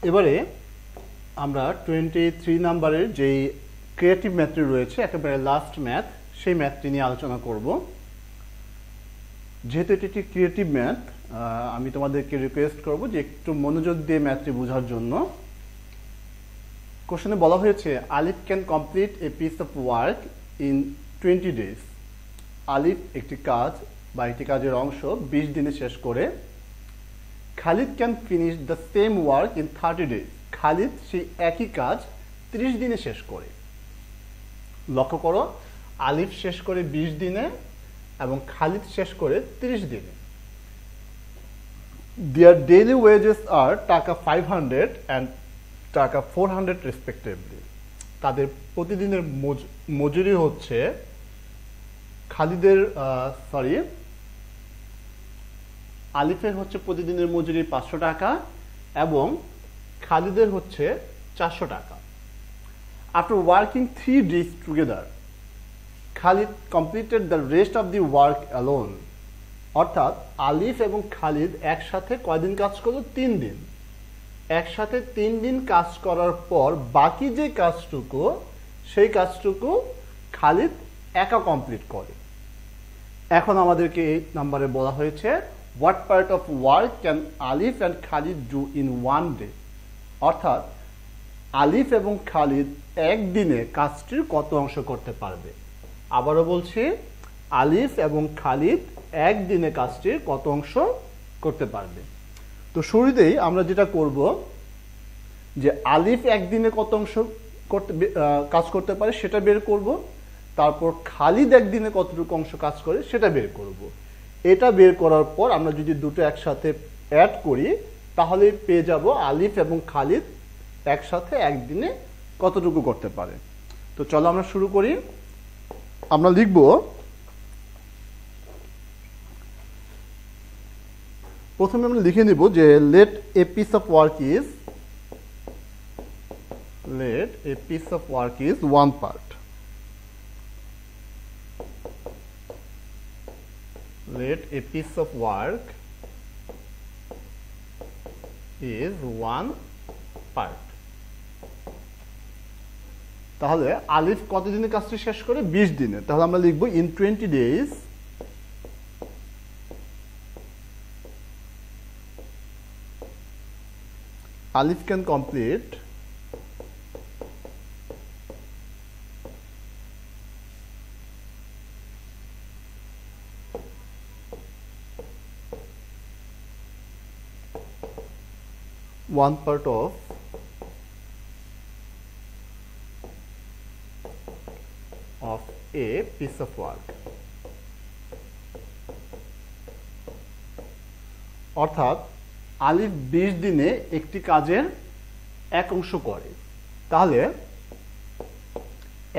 এবারে আমরা 23 নম্বরের যেই ক্রিয়েটিভ ম্যাথটি রয়েছে একেবারে লাস্ট ম্যাথ সেই ম্যাথটি নিয়ে আলোচনা করব। যেহেতু এটি একটি ক্রিয়েটিভ ম্যাথ আমি তোমাদেরকে রিকোয়েস্ট করব যে একটু মনোযোগ দিয়ে ম্যাথটি বোঝার জন্য। কোশ্চেনে বলা হয়েছে আলিফ can complete A piece of work in 20 days। আলিফ একটি কাজ বা একটি কাজের অংশ 20 দিনে শেষ করে। Khalid can finish the same work in 30 days। Khalid সেই একই কাজ 30 দিনে শেষ করে। লক্ষ্য করো, আলিফ শেষ করে 20 দিনে এবং খালিদ শেষ করে 30 দিনে। Their daily wages are টাকা 500 and টাকা 400 রেসপেক্টিভলি। তাদের প্রতিদিনের মজুরি হচ্ছে আলিফের হচ্ছে প্রতিদিনের মজুরি 500 টাকা এবং খালিদের হচ্ছে 400 টাকা। After working 3 days together, Khalid completed the rest of the work alone. অর্থাৎ আলিফ এবং খালিদ একসাথে কয়দিন কাজ করলো? 3 দিন। একসাথে 3 দিন কাজ করার পর বাকি যে কাজটুকু সেই কাজটুকু খালিদ একা কমপ্লিট করে। এখন আমাদেরকে এই নাম্বারে বলা হয়েছে what part of work can Alif and Khalid do in 1 day। অর্থাৎ আলিফ এবং খালিদ একদিনে কাজটির কত অংশ করতে পারবে। আবারও বলছি, আলিফ এবং খালিদ একদিনে কাজটির কত অংশ করতে পারবে। তো শুরুতেই আমরা যেটা করব যে আলিফ একদিনে কত অংশ কাজ করতে পারে সেটা বের করব, তারপর খালিদ একদিনে কতটুকু অংশ কাজ করে সেটা বের করব। এটা বের করার পর আমরা যদি দুটো একসাথে অ্যাড করি তাহলে পেয়ে যাব আলিফ এবং খালিদ একসাথে একদিনে কতটুকু করতে পারে। তো চলো আমরা শুরু করি। আমরা লিখব প্রথমে আমরা লিখে নিব যে let a piece of work is 1 part। Let a piece of work is 1 part। তাহলে আলিফ কতদিনে কাজটি শেষ করে? 20 দিনে। তাহলে আমরা লিখব in 20 days Alif can complete 1 part of a piece of work। অর্থাৎ আলিফ 20 দিনে একটি কাজের এক অংশ করে। তাহলে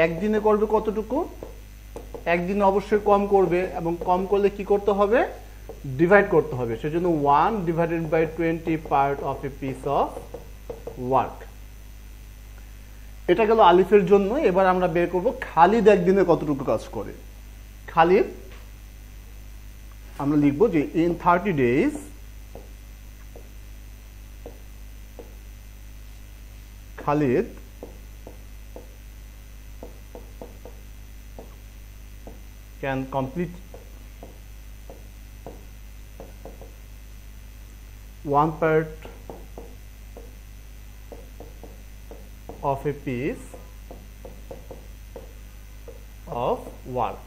একদিনে করবে কতটুকু? একদিনে অবশ্যই কম করবে এবং কম করলে কি করতে হবে? ডিভাইড করতে হবে। সেজন্য 1 divided by 20 part of a piece of work। এটা গেল আলিফের জন্য। এবার আমরা বের করব খালিদ একদিনে কতটুকু কাজ করে। খালিদ আমরা লিখব যে in 30 days Khalid can complete 1 part of a piece of work।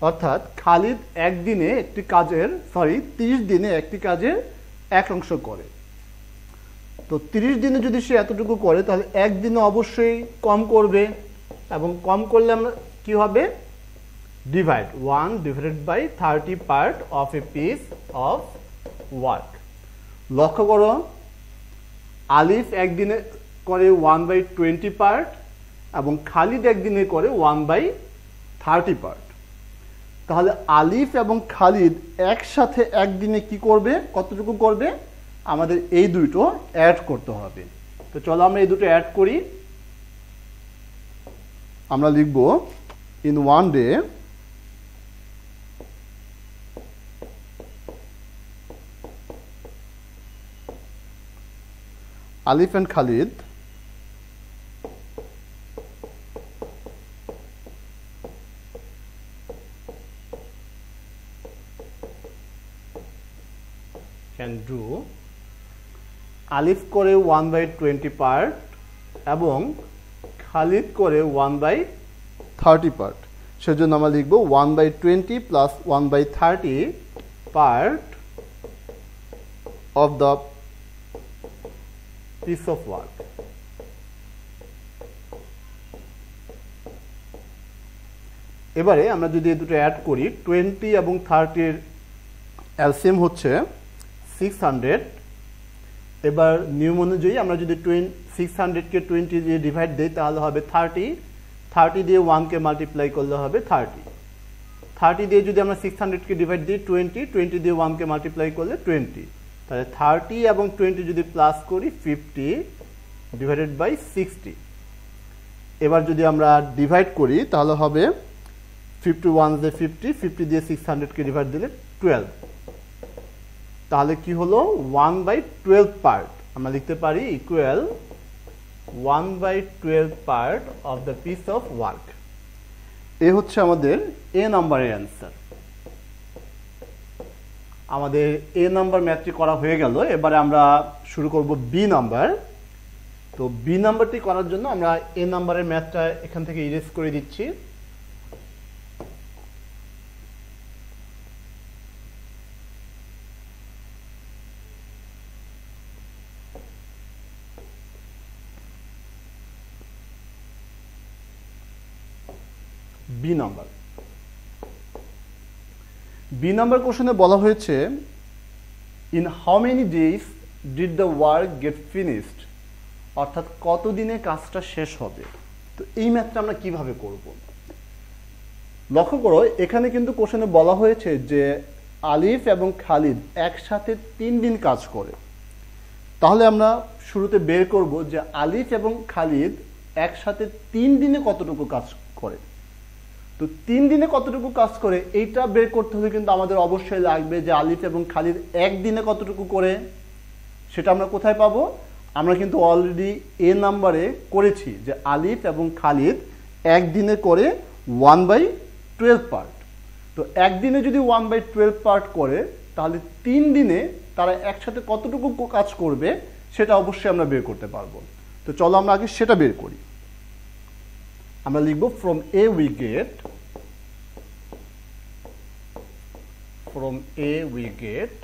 অর্থাৎ খালিদ একদিনে একটি কাজের 30 দিনে একটি কাজের এক অংশ করে। তো 30 দিনে যদি সে এতটুকু করে তাহলে একদিনে অবশ্যই কম করবে এবং কম করলে আমরা কি হবে? Divide 1 divided by 30 part of a piece of work। লক্ষ্য করো, আলিফ একদিনে করে 1/20 part এবং খালিদ একদিনে করে 1/30 part। তাহলে আলিফ এবং খালিদ একসাথে একদিনে কি করবে? কতটুকু করবে? আমাদের এই দুটো অ্যাড করতে হবে। তো চলো আমরা এই দুটো অ্যাড করি। আমরা লিখব in 1 day Alif and Khalid can do আলিফ করে 1/20 পার্ট এবং খালিদ করে 1/30 পার্ট। সেজন্য আমরা লিখব 1/20 plus 1/30 part of the piece of work। এবারে আমরা যদি এই দুটো অ্যাড করি 20 এবং 30 এর এলসিএম হচ্ছে 600। এবার নিয়ম অনুযায়ী আমরা যদি 600 কে 20 দিয়ে ডিভাইড দেই তাহলে হবে 30 দিয়ে 1 কে মাল্টিপ্লাই করলে হবে 30 দিয়ে যদি আমরা 600 কে ডিভাইড দিই 20 দিয়ে 1 কে মাল্টিপ্লাই করলে 20। তাহলে 30 এবং 20 যদি প্লাস করি 50 ডিভাইডেড বাই 60। এবার যদি আমরা ডিভাইড করি তাহলে হবে 51 দিয়ে 50 দিয়ে 600 কে ডিভাইড দিলে 12। তাহলে কি হলো 1/12 পার্ট। আমরা লিখতে পারি equal 1/12 part of the piece of work. এ হচ্ছে আমাদের এ নাম্বারের অ্যান্সার। আমাদের এ নাম্বার ম্যাথটি করা হয়ে গেল। এবারে আমরা শুরু করব বি নাম্বার। তো বি নাম্বারটি করার জন্য আমরা এ নাম্বারের ম্যাথটা এখান থেকে ইরেজ করে দিচ্ছি। বি নাম্বার কোশ্চেনে বলা হয়েছে in how many days did the work get finished, অর্থাৎ কতদিনে কাজটা শেষ হবে। তো এই ম্যাথটা আমরা কিভাবে করব? লক্ষ্য করো এখানে কিন্তু কোশ্চেনে বলা হয়েছে যে আলিফ এবং খালিদ একসাথে 3 দিন কাজ করে। তাহলে আমরা শুরুতে বের করব যে আলিফ এবং খালিদ একসাথে 3 দিনে কতটুকু কাজ করে। তো 3 দিনে কতটুকু কাজ করে এইটা বের করতে হলে কিন্তু আমাদের অবশ্যই লাগবে যে আলিফ এবং খালিদ একদিনে কতটুকু করে। সেটা আমরা কোথায় পাবো? আমরা কিন্তু অলরেডি এ নাম্বারে করেছি যে আলিফ এবং খালিদ একদিনে করে 1/12 পার্ট। তো একদিনে যদি 1/12 পার্ট করে তাহলে 3 দিনে তারা একসাথে কতটুকু কাজ করবে সেটা অবশ্যই আমরা বের করতে পারবো। তো চলো আমরা আগে সেটা বের করি। আমরা লিখব from A we get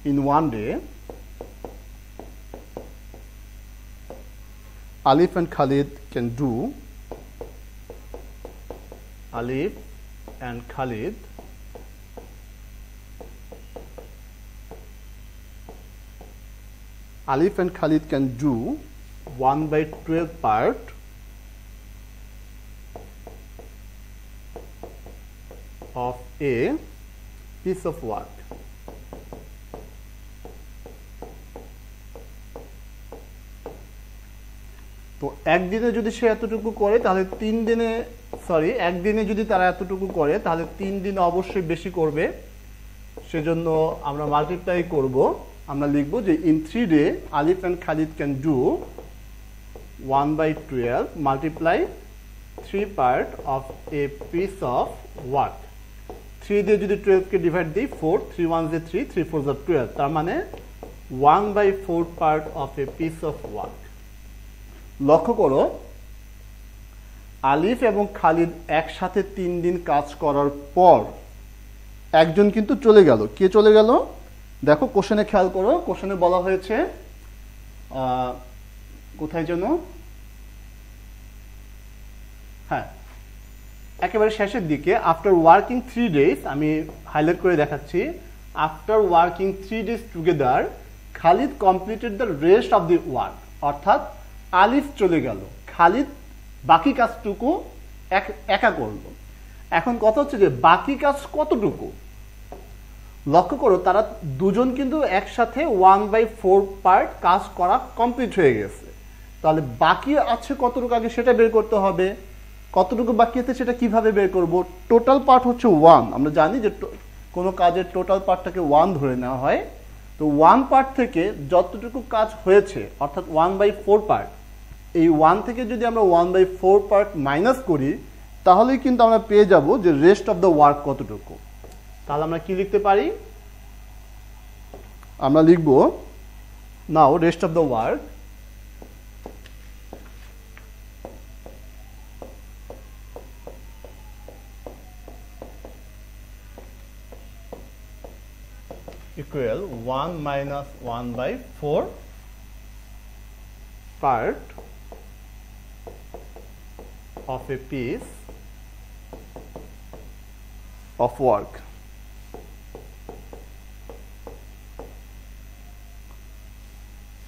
in one day Alif and Khalid can do Alif and Khalid can do 1/12 part of a piece of work। তো একদিনে যদি সে এতটুকু করে তাহলে একদিনে যদি তারা এতটুকু করে তাহলে 3 দিনে অবশ্যই বেশি করবে। সেজন্য আমরা মাল্টিপ্লাই করব। আমরা লিখব যে in 3 day Alif and Khalid can do 1/12 multiply 3 part of a piece of work। 3 দিয়ে যদি 12 কে ডিভাইড দিই 4, 3 1 is 3, 3 4 is 12, তার মানে 1/4 part of a piece of work। লক্ষ্য করো আলিফ এবং খালিদ একসাথে 3 দিন কাজ করার পর একজন কিন্তু চলে গেল। কে চলে গেল? দেখো কোশ্চেনে খেয়াল করো, কোশ্চেনে বলা হয়েছে কোথায় যেন, হ্যাঁ একেবারে শেষের দিকে আফটার ওয়ার্কিং 3 days, আমি হাইলাইট করে দেখাচ্ছি, after working 3 days together Khalid completed the rest of the work. অর্থাৎ আলিফ চলে গেল, খালিদ বাকি কাজটুকু একা করল। এখন কথা হচ্ছে যে বাকি কাজ কতটুকু। লক্ষ্য করো তারা দুজন কিন্তু একসাথে 1/4 পার্ট কাজ করা কমপ্লিট হয়ে গেছে। তাহলে বাকি আছে কতটুকু আগে সেটা বের করতে হবে। কতটুকু বাকি আছে সেটা কিভাবে বের করব? টোটাল পার্ট হচ্ছে 1। আমরা জানি যে কোনো কাজের টোটাল পার্টটাকে 1 ধরে নেওয়া হয়। তো 1 পার্ট থেকে যতটুকু কাজ হয়েছে অর্থাৎ 1/4 পার্ট, এই 1 থেকে যদি আমরা 1/4 পার্ট মাইনাস করি তাহলেই কিন্তু আমরা পেয়ে যাব যে রেস্ট অফ দ্য ওয়ার্ক কতটুকু। তাহলে আমরা কি লিখতে পারি? আমরা লিখব now rest of the work equal 1 minus 1/4 part of a piece of work.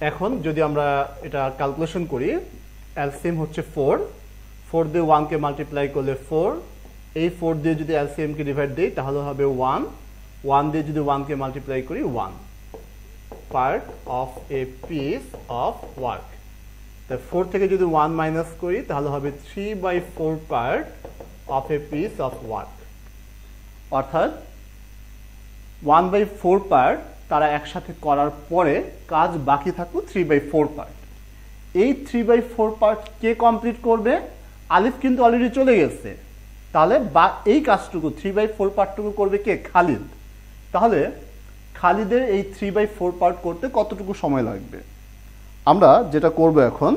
এখন যদি আমরা এটা ক্যালকুলেশন করি, এলসিএম হচ্ছে 4 দিয়ে 1 কে মাল্টিপ্লাই করলে 4, এই 4 দিয়ে যদি এলসিএম কে ডিভাইড দেই তাহলে হবে 1 দিয়ে যদি 1 কে মাল্টিপ্লাই করি 1 part of A piece of work. তাই 4 থেকে যদি 1 মাইনাস করি তাহলে হবে 3/4 part of A piece of work. অর্থাৎ 1/4 পার্ট তারা একসাথে করার পরে কাজ বাকি থাকলো 3/4 পার্ট। এই 3/4 পার্ট কে কমপ্লিট করবে? আলিফ কিন্তু অলরেডি চলে গেছে, তাহলে এই কাজটুকু 3/4 পার্টটুকু করবে কে? খালিদ। তাহলে খালিদের এই 3/4 পার্ট করতে কতটুকু সময় লাগবে? আমরা যেটা করব এখন,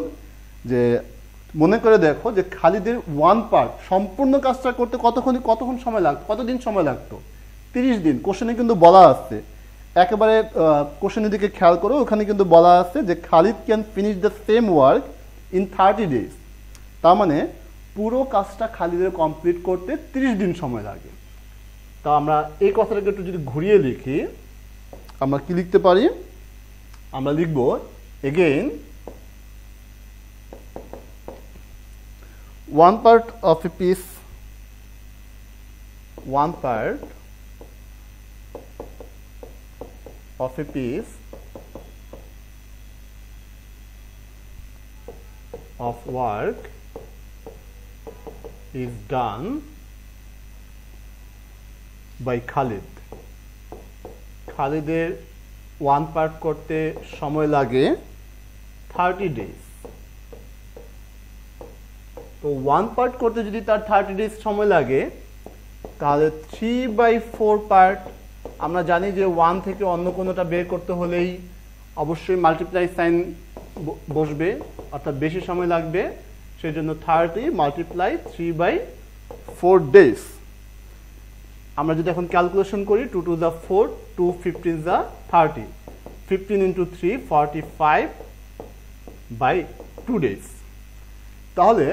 যে মনে করে দেখো যে খালিদের 1 পার্ট সম্পূর্ণ কাজটা করতে কতক্ষণ সময় লাগতো, কতদিন সময় লাগতো? 30 দিন। কোশ্চেনে কিন্তু বলা আছে, একেবারে কোশ্চেনের দিকে খেয়াল করো, ওখানে কিন্তু বলা আছে যে Khalid can finish the same work in 30 days. তার মানে পুরো কাজটা খালিদের কমপ্লিট করতে 30 দিন সময় লাগে। তা আমরা এই কথাটাকে একটু যদি ঘুরিয়ে লিখি, আমরা কি লিখতে পারি? আমরা লিখব again 1 part of a piece, 1 part of a piece of work is done by Khalid. খালিদের 1 পার্ট করতে সময় লাগে 30 ডেজ। তো 1 পার্ট করতে যদি তার 30 ডেজ সময় লাগে তাহলে 3/4 পার্ট, আমরা জানি যে 1 থেকে অন্য কোনোটা বের করতে হলেই অবশ্যই মাল্টিপ্লাই সাইন বসবে, অর্থাৎ বেশি সময় লাগবে। সেই জন্য 30 মাল্টিপ্লাই 3/4 ডেজ। আমরা যদি এখন ক্যালকুলেশন করি, 2 to the 4, 2 15 the 30, 15 into 3 45/2 days। তাহলে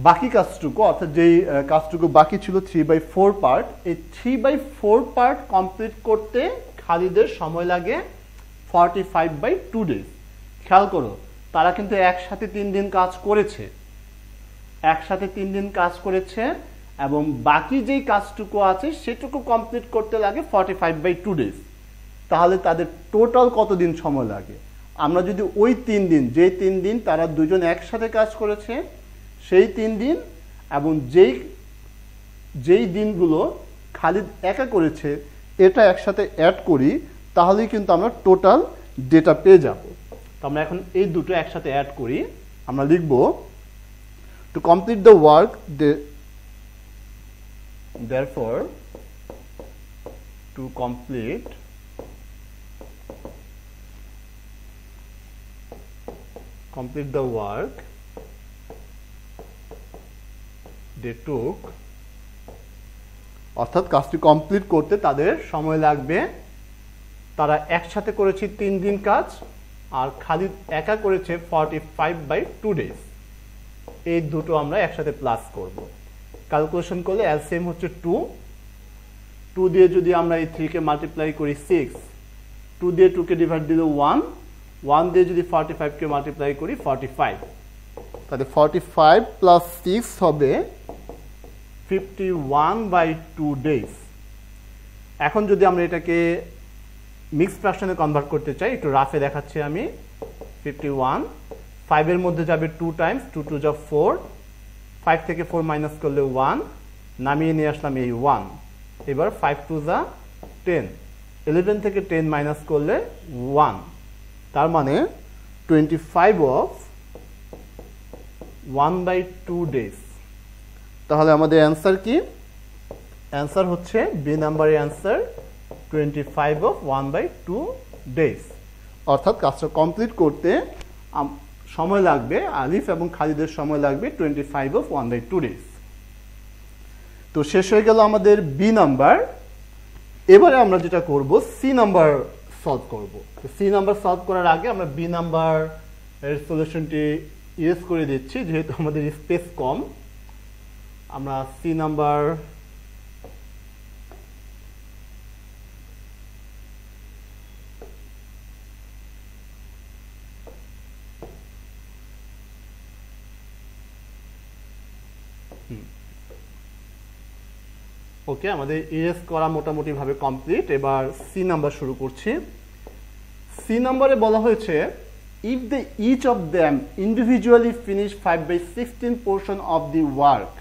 বাকি কাজটুকু, অর্থাৎ যেই কাজটুকু বাকি ছিল 3/4 পার্ট, এই 3/4 পার্ট কমপ্লিট করতে খালিদের সময় লাগে 45/2 ডেজ। খেয়াল করো, তারা কিন্তু একসাথে 3 দিন কাজ করেছে, এবং বাকি যেই কাজটুকু আছে সেটুকু কমপ্লিট করতে লাগে 45/2 ডেজ। তাহলে তাদের টোটাল কতদিন সময় লাগে? আমরা যদি ওই 3 দিন, যেই 3 দিন তারা দুজন একসাথে কাজ করেছে সেই 3 দিন, এবং যেই দিনগুলো খালিদ একা করেছে এটা একসাথে অ্যাড করি, তাহলেই কিন্তু আমরা টোটাল ডেটা পেয়ে যাব। তো আমরা এখন এই দুটো একসাথে অ্যাড করি, আমরা লিখব to complete the work therefore to complete the work they took, অর্থাৎ কাজটি কমপ্লিট করতে তাদের সময় লাগবে, তারা একসাথে করেছে 3 দিন কাজ, আর খালিদ একা করেছে 45/2 ডেজ। এই দুটো আমরা একসাথে প্লাস করব। ক্যালকুলেশন করলে এলসিএম হচ্ছে 2 দিয়ে যদি আমরা এই 3 কে মাল্টিপ্লাই করি 6, 2 দিয়ে 2 কে ডিভাইড দিলে 1 দিয়ে যদি 45 কে মাল্টিপ্লাই করি 45, তাহলে 45 প্লাস 6 হবে 51/2 ডেজ। এখন যদি আমরা এটাকে মিক্সড ফ্র্যাকশনে কনভার্ট করতে চাই, একটু রাফে দেখাচ্ছি আমি। 51 5 এর মধ্যে যাবে 2 টাইমস, 2 টু যা 4, 5 থেকে 4 মাইনাস করলে 1, নামিয়ে নিয়ে আসলাম এই 1। এবার 5 টু যা 10, 11 থেকে 10 মাইনাস করলে 1, তার মানে 25 অফ 1/2 ডেজ। তাহলে আমাদের অ্যান্সার কি? অ্যান্সার হচ্ছে বি নাম্বারের অ্যান্সার 25 অফ 1/2 ডেজ। অর্থাৎ কাজটা কমপ্লিট করতে সময় লাগবে, আলিফ এবং খালিদের সময় লাগবে 25 অফ 1/2 ডেজ। তো শেষ হয়ে গেল আমাদের বি নাম্বার। এবারে আমরা যেটা করব সি নাম্বার সলভ করব। তো সি নাম্বার সলভ করার আগে আমরা বি নাম্বার এর সলিউশনটি ইউজ করে দিচ্ছি, যেহেতু আমাদের স্পেস কম। আমরা সি নাম্বার ওকে, আমাদের ইএস করা মোটামুটি ভাবে কমপ্লিট। এবার সি নাম্বার শুরু করছি। সি নাম্বারে বলা হয়েছে if they each of them individually finish 5/16 portion of the work,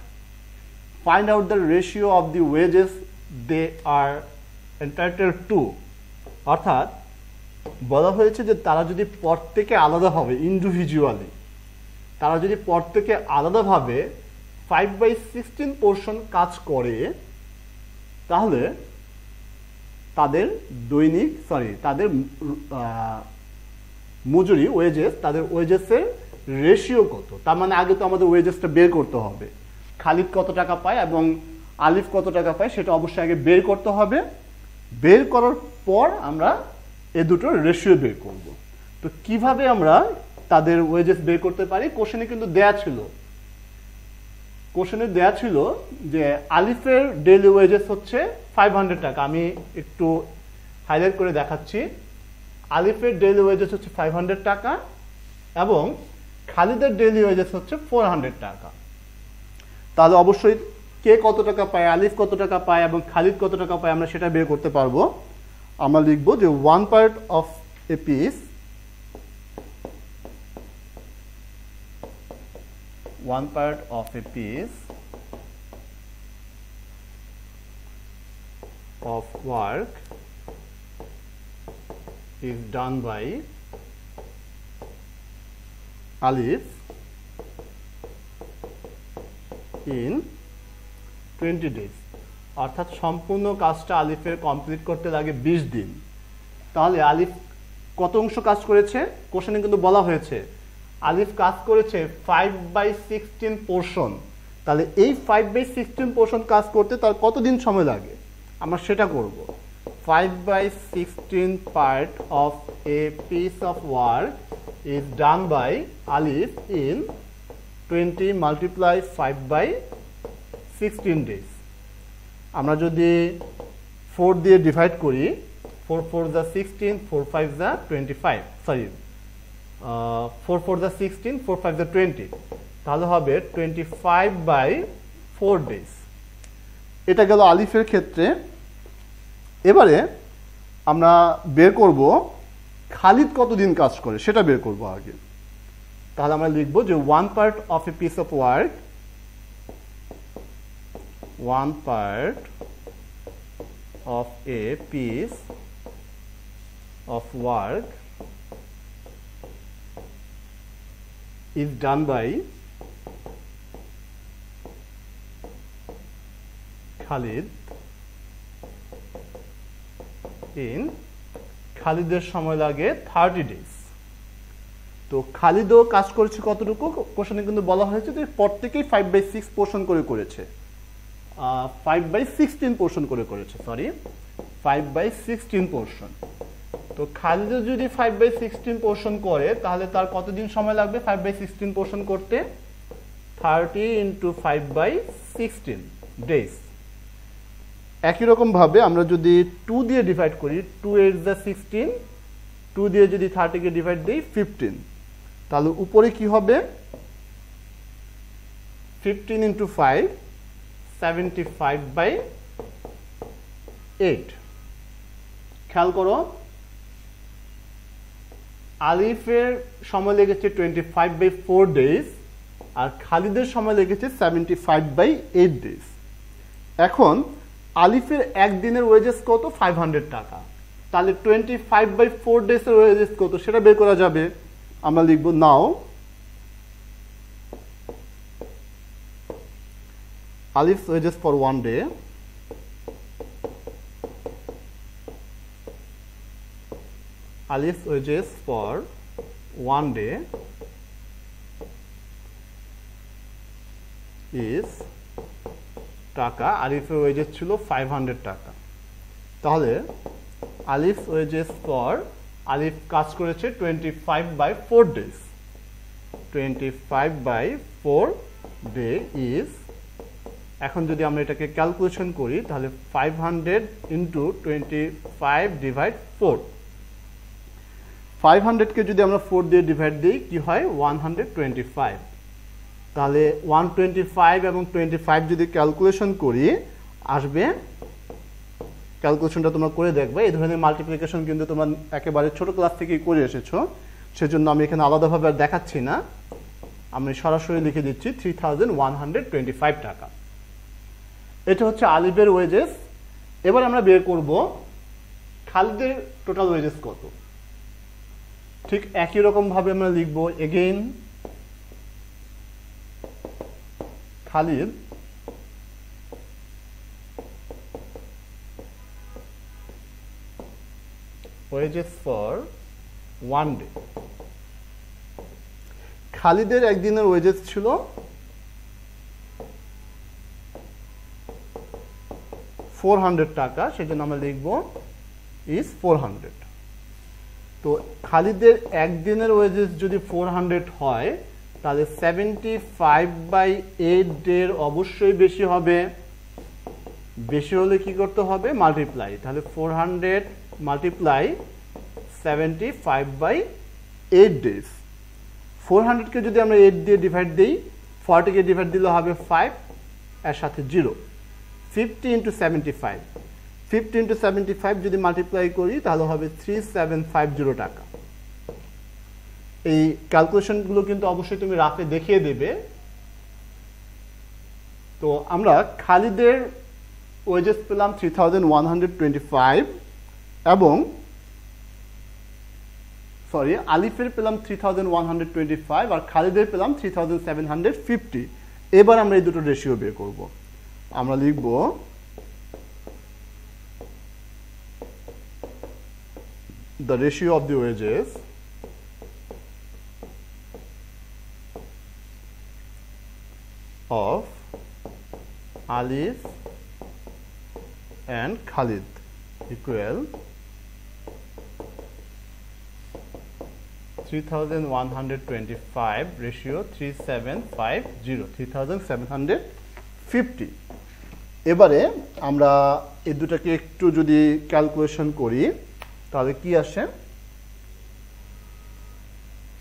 find out the ratio of the wages they are entitled to। অর্থাৎ বলা হয়েছে যে তারা যদি প্রত্যেকে আলাদাভাবে ইন্ডিভিজুয়ালি, তারা যদি প্রত্যেকে আলাদাভাবে 5/16 পোর্শন কাজ করে, তাহলে তাদের দৈনিক তাদের মজুরি ওয়েজেস, তাদের ওয়েজেসের রেশিও কত। তার মানে আগে তো আমাদের ওয়েজেসটা বের করতে হবে, খালিদ কত টাকা পায় এবং আলিফ কত টাকা পায় সেটা অবশ্যই আগে বের করতে হবে। বের করার পর আমরা এ দুটোর রেশিও বের করব। তো কিভাবে আমরা তাদের ওয়েজেস বের করতে পারি? কোশ্চেনে কিন্তু দেয়া ছিল, কোশ্চেনে দেয়া ছিল যে আলিফের ডেইলি ওয়েজেস হচ্ছে 500 টাকা। আমি একটু হাইলাইট করে দেখাচ্ছি। আলিফের ডেইলি ওয়েজেস হচ্ছে 500 টাকা এবং খালিদের ডেইলি ওয়েজেস হচ্ছে 400 টাকা। তাহলে অবশ্যই কে কত টাকা পায়, আলিফ কত টাকা পায় এবং খালিদ কত টাকা পায় আমরা সেটা বের করতে পারবো। আমরা লিখব যে 1 part of a piece, 1 part of a piece of work is done by Alif in 20 days। অর্থাৎ সম্পূর্ণ কাজটা আলিফের কমপ্লিট করতে লাগে 20 দিন। তাহলে আলিফ কত অংশ কাজ করেছে? কোশ্চেনে কিন্তু বলা হয়েছে আলিফ কাজ করেছে 5/16 পোর্শন। তাহলে এই 5/16 পোর্শন কাজ করতে তার কতদিন সময় লাগে আমরা সেটা করব। 5/16 part of a piece of work is done by Alif in 20 multiply 5/16 days। আমরা যদি 4 দিয়ে ডিভাইড করি, 4 4 যা 16, 4 5 যা 25, সরি 4 4 যা 16, 4 5 যা 20, তাহলে হবে 25/4 days। এটা গেল আলিফের ক্ষেত্রে। এবারে আমরা বের করব খালিদ কতদিন কাজ করে সেটা বের করব আগে। তাহলে আমরা লিখব যে 1 part of a piece of work, 1 part of a piece of work is done by Khalid in, খালিদের সময় লাগে 30 days। তো খালিদও কাজ করেছে কতটুকু? কোশ্চেনে কিন্তু বলা হয়েছে যে প্রত্যেকেই 5/6 পোর্শন করে করেছে, 5/16 পোর্শন করে করেছে, সরি 5/16 পোর্শন। তো খালিদও যদি 5/16 পোর্শন করে তাহলে তার কতদিন সময় লাগবে 5/16 পোর্শন করতে? 30 × 5/16 ডেজ। একই রকম ভাবে আমরা যদি 2 দিয়ে ডিভাইড করি, 2 8 যা 16, 2 দিয়ে যদি 30 কে ডিভাইড দেই 15, তাহলে উপরে কি হবে 15 × 5 75/8। খেয়াল করো আলিফের সময় লেগেছে 25/4 ডেজ আর খালিদের সময় লেগেছে 75/8 ডেজ। এখন আলিফের একদিনের ওয়েজেস কত? 500 টাকা। তাহলে 25/4 ডেজের ওয়েজেস কত সেটা বের করা যাবে। আমরা লিখব নাও আলিফ's wages for 1 day Alif's wages for 1 day is টাকা। আলিফের ওয়েজেস ছিল 500 টাকা। তাহলে Alif's wages for আলিফ কাজ করেছে 25/4 days। 25/4 day is, এখন যদি আমরা এটাকে ক্যালকুলেশন করি তাহলে 500 into 25 divide 4, 500 কে যদি আমরা 4 দিয়ে ডিভাইড দিই কি হয়? 125। তাহলে 125 এবং 25 যদি ক্যালকুলেশন করি আসবে, ক্যালকুলেশনটা তোমরা করে দেখবে। এই ধরনের মাল্টিপ্লিকেশন কিন্তু তোমরা একেবারে ছোট ক্লাস থেকেই করে এসেছো, সেজন্য আমি এখানে আলাদাভাবে আর দেখাচ্ছি না, আমি সরাসরি লিখে দিচ্ছি 3125 টাকা। এটা হচ্ছে আলিফের ওয়েজেস। এবার আমরা বের করব খালিদের টোটাল ওয়েজেস কত। ঠিক একই রকম ভাবে আমরা লিখব again Khalid wages for 1 day. খালিদের একদিনের ওয়েজেস ছিল 400 টাকা, সেজন্য আমরা লিখব ইজ 400। তো খালিদের একদিনের ওয়েজেস যদি 400 হয় তাহলে 75/8 ডের অবশ্যই বেশি হবে। বেশি হলে কি করতে হবে? মাল্টিপ্লাই। তাহলে 400 মাল্টিপ্লাই 75/8 ডেজ। 400 কে যদি আমরা 8 দিয়ে ডিভাইড দিই, 40 কে ডিভাইড দিলে হবে 5 এর সাথে 0। 50 into 75, 50 into 75 যদি মাল্টিপ্লাই করি তাহলে হবে 3750 টাকা। এই ক্যালকুলেশনগুলো কিন্তু অবশ্যই তুমি রাফে দেখিয়ে দেবে। তো আমরা খালিদের ওয়েজেস পেলাম 3125 এবং আলিফের পেলাম 3125 আর খালিদের পেলাম 3750। এবার আমরা এই দুটো রেশিও বের করব। আমরা লিখব the ratio of the wages of Alif and Khalid equal 3125 ratio 3750। এবারে আমরা এই দুটাকে একটু যদি ক্যালকুলেশন করি তাহলে কি আসে?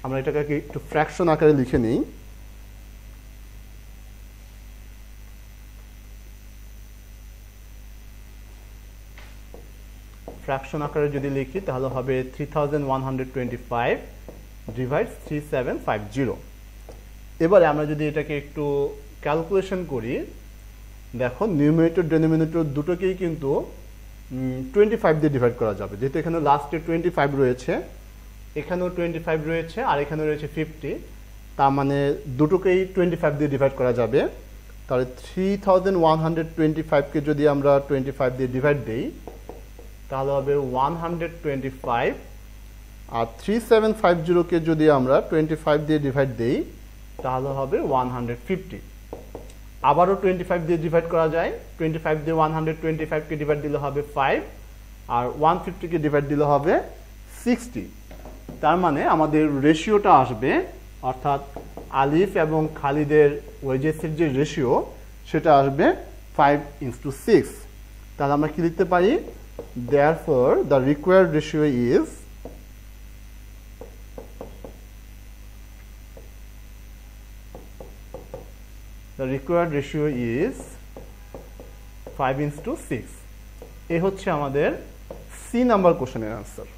আমরা এটাকে একটু ফ্র্যাকশন আকারে লিখে নিই। ফ্র্যাকশন আকারে যদি লিখি তাহলে হবে 3125 ডিভাইড 3750। এবারে আমরা যদি এটাকে একটু ক্যালকুলেশন করি, দেখো নিউমারেটর ডেনোমিনেটর দুটোকেই কিন্তু 25 দিয়ে ডিভাইড করা যাবে, যেহেতু এখানে লাস্টে 25 রয়েছে, এখানেও 25 রয়েছে আর এখানে রয়েছে 50, তার মানে দুটোকেই 25 দিয়ে ডিভাইড করা যাবে। তাহলে 3125 কে যদি আমরা 25 দিয়ে ডিভাইড দেই তাহলে হবে 125, আর 3750 কে যদি আমরা 25 দিয়ে ডিভাইড দেই তাহলে হবে 150। আবারও 25 দিয়ে ডিভাইড করা যায়, 25 দিয়ে 125 কে ডিভাইড দিলে হবে 5 আর 150 কে ডিভাইড দিলে হবে 60। তার মানে আমাদের রেশিওটা আসবে, অর্থাৎ আলিফ এবং খালিদের ওয়েজেসের যে রেশিও সেটা আসবে 5:6। তাহলে আমরা কি লিখতে পারি? Therefore the required ratio is the required ratio is 5:6। এই হচ্ছে আমাদের সি নাম্বার কোশ্চেনের আনসার।